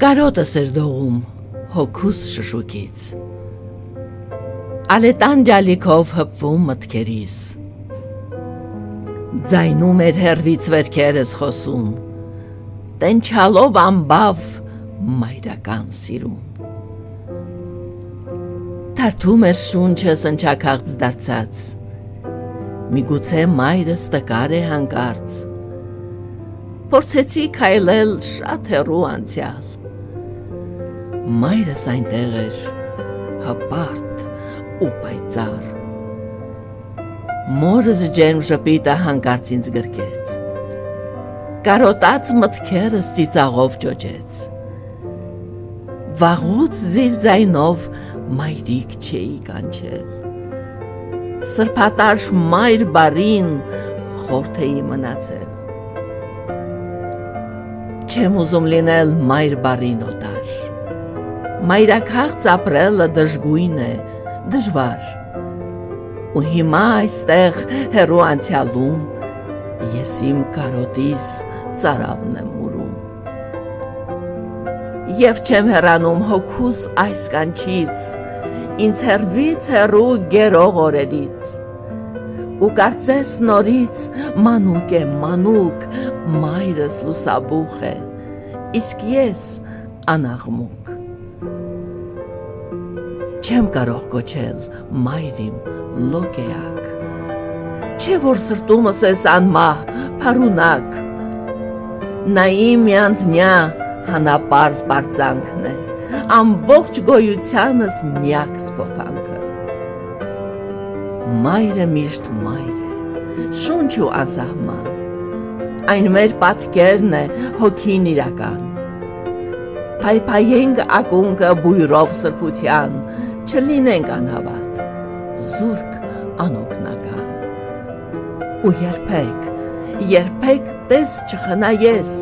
Կարոտս էր դողում հոգուս շշուկից, ալետան ջալիքով հպվում մտքերիս, ձայնում էր հեռվից վերքերս խոսում, տենչալով ամբավ մայրական սիրուն, թարթում էր շունչս ընչաքաղց դարձած, միգուցե մայրս տկար է հանկարծ, փորձեցի քայլել շատ հեռու անցյալ, մայրս այնտեղ էր, հպարտ ու պայծառ, մորս ջերմ ժպիտը հանկարծ ինձ գրկեց, կարոտած մտքերս ծիծաղով ճոճեց, վաղուց զիլ ձայնով մայրիկ չէի կանչել, սրբատաշ մայր բարին խորթ էի մնացել, չեմ ուզում լինել մայր բարին օտար, մայրաքաղց ապրելը դժգույն է, դժվար, ու հիմա այստեղ հեռու անցյալում ես իմ կարոտիս ծարավն եմ մուրում, և չեմ հեռանում հոգուս այս կանչից, ինձ հեռվից հեռու գերող օրերից, ու կարծես նորից մանուկ է մանուկ, մայրս լուսաբուխ է, իսկ ես անաղմուկ, չեմ կարող կոչել մայրիմ լոգեակ, չէ որ սրտումս ես անմահ, փարունակ, նա իմ յանձնյա հանապարզ բարձանքն է, ամբողջ գոյությանս միակ սփոփանքը, մայրը միշտ մայր է, շունչ ու անսահման, այն մեր պատկերն է հոգին իրական, փայփայենք ակունքը բույրով սրբության, չլինենք անհավատ, զուրկ անօգնական, ու երբեք տես չխնայես,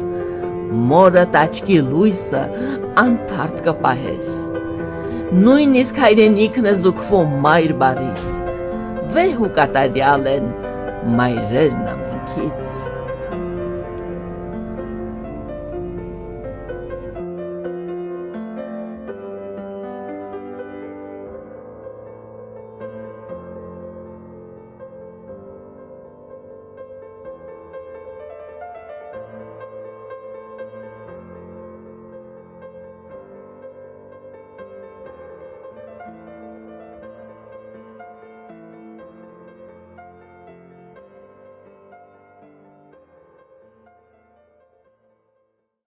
մորդ աչքի լույսը անթարթ կպահես, նույնիսկ հայրենիքն է զուգվում մայր բարից, վեհ ու կատարյալ են մայրերն ամենքից,